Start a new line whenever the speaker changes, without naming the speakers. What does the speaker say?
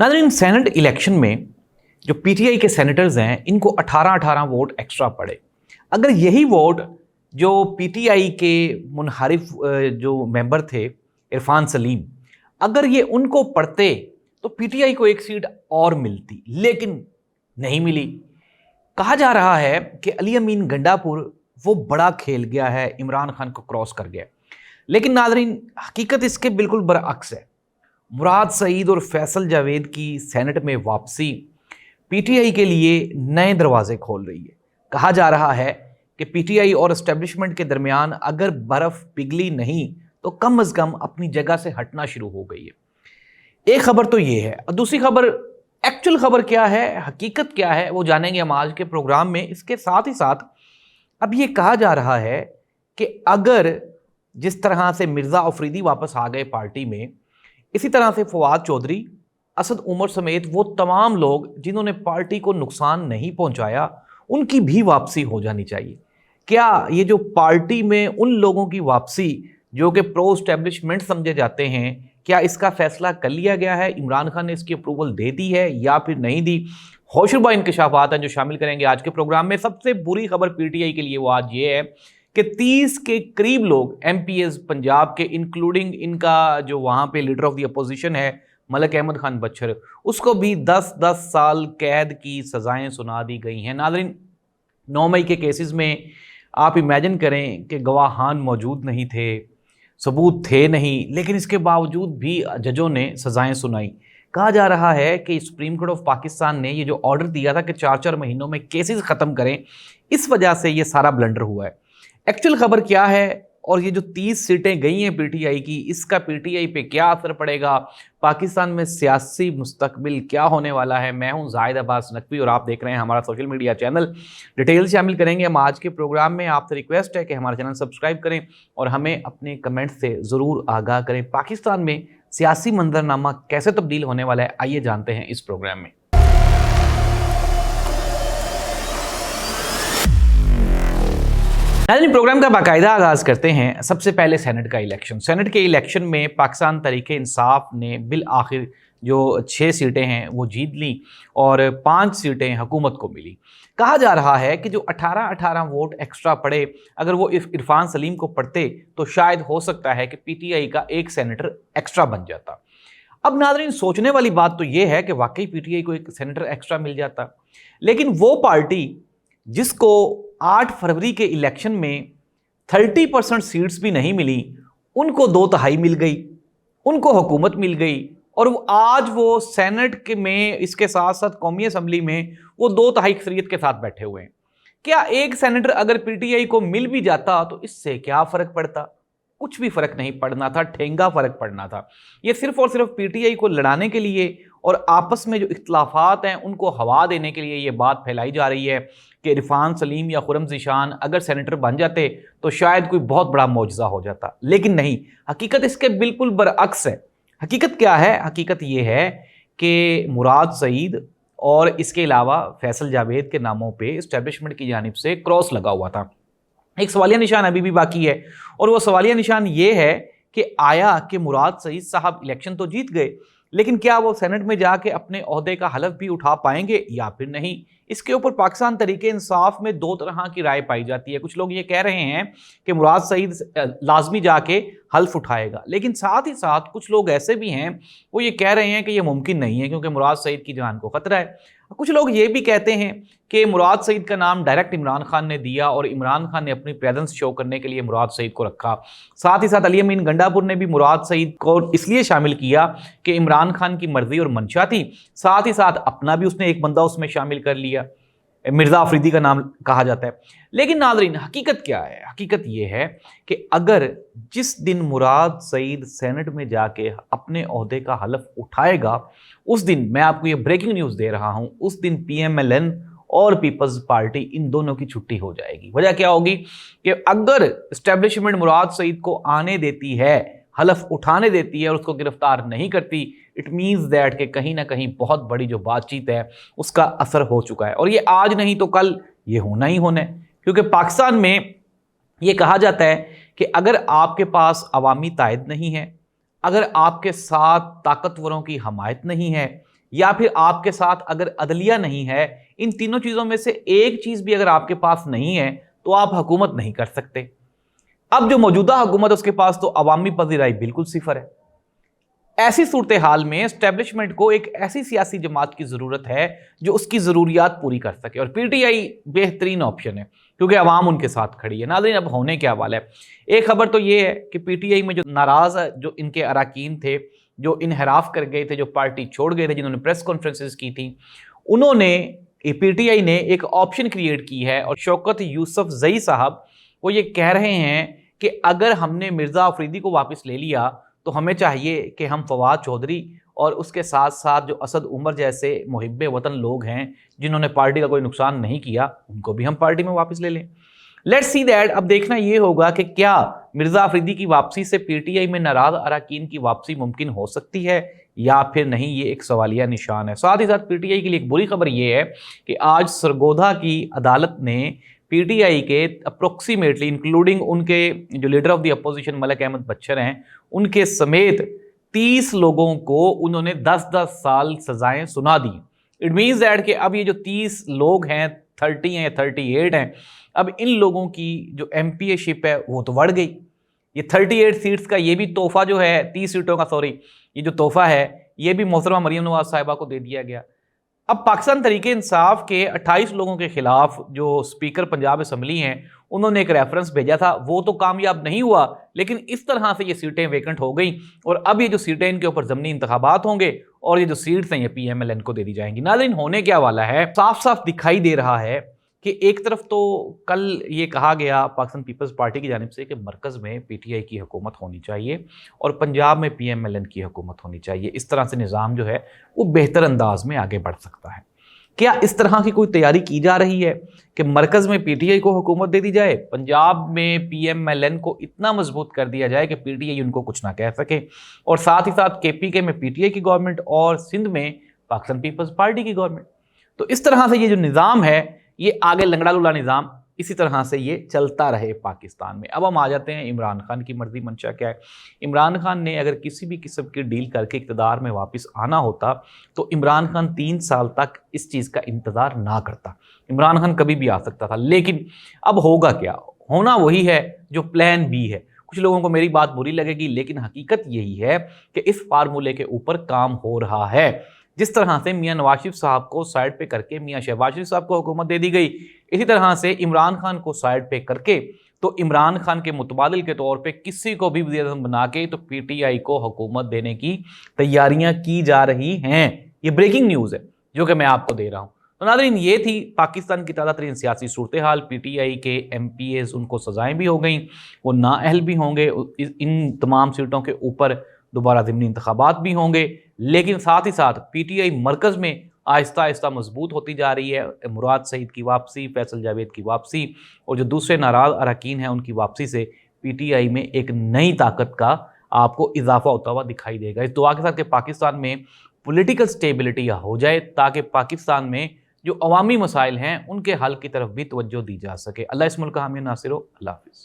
नाज़रीन, senate election में जो पीटीआई के सेनेटर्स हैं इनको 18-18 वोट एक्स्ट्रा पड़े। अगर यही वोट जो पीटीआई के मुनहरिफ जो मेंबर थे इरफान सलीम, अगर ये उनको पढ़ते तो पीटीआई को एक सीट और मिलती, लेकिन नहीं मिली। कहा जा रहा है कि अली अमीन गंडापुर वो बड़ा खेल गया है, इमरान खान को क्रॉस कर गया। लेकिन नाज़रीन, हकीकत इसके बिल्कुल बरअक्स है। मुराद सईद और फैसल जावेद की सेनेट में वापसी पीटीआई के लिए नए दरवाजे खोल रही है। कहा जा रहा है कि पीटीआई और एस्टेब्लिशमेंट के दरमियान अगर बर्फ़ पिघली नहीं तो कम अज़ कम अपनी जगह से हटना शुरू हो गई है। एक खबर तो ये है, और दूसरी खबर, एक्चुअल खबर क्या है, हकीकत क्या है, वो जानेंगे हम आज के प्रोग्राम में। इसके साथ ही साथ अब ये कहा जा रहा है कि अगर जिस तरह से मिर्ज़ा अफरीदी वापस आ गए पार्टी में, इसी तरह से फवाद चौधरी, असद उमर समेत वो तमाम लोग जिन्होंने पार्टी को नुकसान नहीं पहुंचाया, उनकी भी वापसी हो जानी चाहिए। क्या ये जो पार्टी में उन लोगों की वापसी जो कि प्रो एस्टेब्लिशमेंट समझे जाते हैं, क्या इसका फैसला कर लिया गया है? इमरान खान ने इसकी अप्रूवल दे दी है या फिर नहीं दी? होशरुबा इंकशाफात हैं जो शामिल करेंगे आज के प्रोग्राम में। सबसे बुरी खबर पीटीआई के लिए वो आज ये है कि 30 के करीब लोग एमपीएस पंजाब के, इंक्लूडिंग इनका जो वहाँ पे लीडर ऑफ द अपोजिशन है मलिक अहमद खान बच्चर, उसको भी 10-10 साल कैद की सज़ाएं सुना दी गई हैं। नाज़रीन, 9 मई के केसेस में आप इमेजिन करें कि गवाहान मौजूद नहीं थे, सबूत थे नहीं, लेकिन इसके बावजूद भी जजों ने सज़ाएं सुनाई। कहा जा रहा है कि सुप्रीम कोर्ट ऑफ पाकिस्तान ने ये जो ऑर्डर दिया था कि 4-4 महीनों में केसेस ख़त्म करें, इस वजह से ये सारा ब्लंडर हुआ है। एक्चुअल खबर क्या है, और ये जो 30 सीटें गई हैं पीटीआई की, इसका पीटीआई पे क्या असर पड़ेगा, पाकिस्तान में सियासी मुस्तकबिल क्या होने वाला है। मैं हूं जाहिद अब्बास नकवी और आप देख रहे हैं हमारा सोशल मीडिया चैनल। डिटेल शामिल करेंगे हम आज के प्रोग्राम में। आपसे रिक्वेस्ट है कि हमारा चैनल सब्सक्राइब करें और हमें अपने कमेंट से ज़रूर आगाह करें। पाकिस्तान में सियासी मंजरनामा कैसे तब्दील होने वाला है, आइए जानते हैं इस प्रोग्राम में। प्रोग्राम का बाकायदा आगाज़ करते हैं। सबसे पहले सेनेट का इलेक्शन। सेनेट के इलेक्शन में पाकिस्तान तहरीक इंसाफ ने बिल आखिर जो 6 सीटें हैं वो जीत ली और 5 सीटें हुकूमत को मिली। कहा जा रहा है कि जो 18-18 वोट एक्स्ट्रा पड़े, अगर वो इरफान सलीम को पढ़ते तो शायद हो सकता है कि पीटीआई का एक सेनेटर एक्स्ट्रा बन जाता। अब नाज़रीन, सोचने वाली बात तो ये है कि वाकई पीटीआई को एक सेनेटर एक्स्ट्रा मिल जाता, लेकिन वो पार्टी जिसको 8 फरवरी के इलेक्शन में 30% सीट्स भी नहीं मिली, उनको 2/3 मिल गई, उनको हुकूमत मिल गई, और आज वो सेनेट के में, इसके साथ साथ कौमी असम्बली में वो 2/3 अक्सरियत के साथ बैठे हुए हैं। क्या एक सेनेटर अगर पीटीआई को मिल भी जाता तो इससे क्या फ़र्क पड़ता? कुछ भी फ़र्क नहीं पड़ना था, ठेंगा फ़र्क पड़ना था। ये सिर्फ और सिर्फ पीटीआई को लड़ाने के लिए और आपस में जो इख्तलाफात हैं उनको हवा देने के लिए ये बात फैलाई जा रही है कि इरफान सलीम या खुरम ज़ीशान अगर सेनेटर बन जाते तो शायद कोई बहुत बड़ा मौजज़ा हो जाता। लेकिन नहीं, हकीकत इसके बिल्कुल बरअक्स है। हकीकत क्या है? हकीकत ये है कि मुराद सईद और इसके अलावा फैसल जावेद के नामों पे एस्टेब्लिशमेंट की जानिब से क्रॉस लगा हुआ था। एक सवालिया निशान अभी भी बाकी है, और वो सवालिया निशान ये है कि आया कि मुराद सईद साहब इलेक्शन तो जीत गए, लेकिन क्या वो सेनेट में जाके अपने ओहदे का हलफ भी उठा पाएंगे या फिर नहीं? इसके ऊपर पाकिस्तान तरीके इंसाफ में 2 तरह की राय पाई जाती है। कुछ लोग ये कह रहे हैं कि मुराद सईद लाजमी जाके हल्फ उठाएगा, लेकिन साथ ही साथ कुछ लोग ऐसे भी हैं वो ये कह रहे हैं कि ये मुमकिन नहीं है क्योंकि मुराद सईद की जान को ख़तरा है। कुछ लोग ये भी कहते हैं कि मुराद सईद का नाम डायरेक्ट इमरान खान ने दिया और इमरान खान ने अपनी प्रेजेंस शो करने के लिए मुराद सईद को रखा। साथ ही साथ अली अमीन गंडापुर ने भी मुराद सईद को इसलिए शामिल किया कि इमरान खान की मर्जी और मंशा थी, साथ ही साथ अपना भी उसने एक बंदा उसमें शामिल कर लिया, मिर्ज़ा अफरीदी का नाम कहा जाता है। लेकिन नाज़रीन, हकीकत क्या है? हकीकत ये है कि अगर जिस दिन मुराद सईद सेनेट में जाके अपने ओहदे का हलफ उठाएगा, उस दिन, मैं आपको ये ब्रेकिंग न्यूज़ दे रहा हूँ, उस दिन पीएमएलएन और पीपल्स पार्टी इन दोनों की छुट्टी हो जाएगी। वजह क्या होगी कि अगर एस्टेब्लिशमेंट मुराद सईद को आने देती है, हलफ उठाने देती है और उसको गिरफ्तार नहीं करती, इट मीन्स दैट कि कहीं ना कहीं बहुत बड़ी जो बातचीत है उसका असर हो चुका है, और ये आज नहीं तो कल ये होना ही होना है। क्योंकि पाकिस्तान में ये कहा जाता है कि अगर आपके पास अवामी तायद नहीं है, अगर आपके साथ ताकतवरों की हमायत नहीं है, یا پھر آپ کے ساتھ اگر عدلیہ نہیں ہے، ان تینوں چیزوں میں سے ایک چیز بھی اگر آپ کے پاس نہیں ہے تو آپ حکومت نہیں کر سکتے۔ اب جو موجودہ حکومت اس کے پاس تو عوامی پذیرائی بالکل صفر ہے۔ ایسی صورتحال میں اسٹیبلشمنٹ کو ایک ایسی سیاسی جماعت کی ضرورت ہے جو اس کی ضروریات پوری کر سکے، اور پی ٹی آئی بہترین آپشن ہے کیونکہ عوام ان کے ساتھ کھڑی ہے۔ ناظرین، اب ہونے کیا والا ہے؟ ایک خبر تو یہ ہے کہ پی ٹی آئی میں جو ناراض جو ان کے اراکین تھے، جو انحراف کر گئے تھے، جو پارٹی چھوڑ گئے تھے، جنہوں نے پریس کانفرنسز کی تھی، انہوں نے پی ٹی آئی نے ایک آپشن کریٹ کی ہے، اور شوکت یوسف زئی صاحب وہ یہ کہہ رہے ہیں کہ اگر ہم نے مرزا آفریدی کو واپس لے لیا تو ہمیں چاہیے کہ ہم فواد چودھری اور اس کے ساتھ ساتھ جو اسد عمر جیسے محب وطن لوگ ہیں جنہوں نے پارٹی کا کوئی نقصان نہیں کیا، ان کو بھی ہم پارٹی میں واپس لے لیں۔ Let's see that. اب دیکھنا یہ ہوگا کہ کیا مرزا آفریدی کی واپسی سے پی ٹی آئی میں ناراض اراکین کی واپسی ممکن ہو سکتی ہے یا پھر نہیں، یہ ایک سوالیہ نشان ہے۔ ساتھ ہی ساتھ پی ٹی آئی کے لیے ایک بری خبر یہ ہے کہ آج سرگودا کی عدالت نے پی ٹی آئی کے اپروکسیمیٹلی انکلوڈنگ ان کے جو leader of the opposition Malik Ahmad Bachar ہیں، ان کے سمیت 30 لوگوں کو انہوں نے 10-10 سال سزائیں سنا دی۔ اٹ مینز دیٹ کہ اب یہ جو 30 لوگ ہیں، 30 ہیں یا 38 ہیں، اب ان لوگوں کی جو ایم پی اے شپ ہے وہ تو بڑھ گئی۔ یہ 38 سیٹس کا یہ بھی تحفہ جو ہے، 30 سیٹوں کا یہ جو تحفہ ہے، یہ بھی محترمہ مریم نواز صاحبہ کو دے دیا گیا۔ اب پاکستان تحریک انصاف کے 28 لوگوں کے خلاف جو اسپیکر پنجاب اسمبلی ہیں، انہوں نے ایک ریفرنس بھیجا تھا، وہ تو کامیاب نہیں ہوا، لیکن اس طرح سے یہ سیٹیں ویکنٹ ہو گئیں، اور اب یہ جو سیٹیں ان کے اوپر ضمنی انتخابات ہوں گے، اور یہ جو سیٹس ہیں یہ پی ایم ایل این کو دے دی جائیں گی۔ ناظرین، ہونے کیا والا ہے؟ صاف صاف دکھائی دے رہا ہے کہ ایک طرف تو کل یہ کہا گیا پاکستان پیپلز پارٹی کی جانب سے کہ مرکز میں پی ٹی آئی کی حکومت ہونی چاہیے اور پنجاب میں پی ایم ایل این کی حکومت ہونی چاہیے، اس طرح سے نظام جو ہے وہ بہتر انداز میں آگے بڑھ سکتا ہے۔ کیا اس طرح کی کوئی تیاری کی جا رہی ہے کہ مرکز میں پی ٹی آئی کو حکومت دے دی جائے، پنجاب میں پی ایم ایل این کو اتنا مضبوط کر دیا جائے کہ پی ٹی آئی ان کو کچھ نہ کہہ سکے، اور ساتھ ہی ساتھ کے پی کے میں پی ٹی آئی کی گورنمنٹ اور سندھ میں پاکستان پیپلز پارٹی کی گورنمنٹ؟ تو اس طرح سے یہ جو نظام ہے یہ آگے لنگڑا لولا نظام اسی طرح سے یہ چلتا رہے پاکستان میں۔ اب ہم آ جاتے ہیں عمران خان کی مرضی منشا کیا ہے۔ عمران خان نے اگر کسی بھی قسم کی ڈیل کر کے اقتدار میں واپس آنا ہوتا تو عمران خان 3 سال تک اس چیز کا انتظار نہ کرتا، عمران خان کبھی بھی آ سکتا تھا، لیکن اب ہوگا کیا؟ ہونا وہی ہے جو پلان بی ہے۔ کچھ لوگوں کو میری بات بری لگے گی، لیکن حقیقت یہی ہے کہ اس فارمولے کے اوپر کام ہو رہا ہے۔ جس طرح سے میاں نواز شریف صاحب کو سائڈ پہ کر کے میاں شہباز شریف صاحب کو حکومت دے دی گئی، اسی طرح سے عمران خان کو سائڈ پہ کر کے تو عمران خان کے متبادل کے طور پہ کسی کو بھی وزیر اعظم بنا کے تو پی ٹی آئی کو حکومت دینے کی تیاریاں کی جا رہی ہیں۔ یہ بریکنگ نیوز ہے جو کہ میں آپ کو دے رہا ہوں۔ تو ناظرین، یہ تھی پاکستان کی تازہ ترین سیاسی صورتحال۔ پی ٹی آئی کے ایم پی ایز ان کو سزائیں بھی ہو گئیں، وہ نااہل بھی ہوں گے، ان تمام سیٹوں کے اوپر دوبارہ ضمنی انتخابات بھی ہوں گے، لیکن ساتھ ہی ساتھ پی ٹی آئی مرکز میں آہستہ آہستہ مضبوط ہوتی جا رہی ہے۔ مراد سعید کی واپسی، فیصل جاوید کی واپسی اور جو دوسرے ناراض اراکین ہیں ان کی واپسی سے پی ٹی آئی میں ایک نئی طاقت کا آپ کو اضافہ ہوتا ہوا دکھائی دے گا۔ اس دعا کے ساتھ کہ پاکستان میں پولیٹیکل سٹیبلٹی ہو جائے تاکہ پاکستان میں جو عوامی مسائل ہیں ان کے حل کی طرف بھی توجہ دی جا سکے۔ اللہ اس ملک کا حامی ناصر ہو۔ اللہ حافظ۔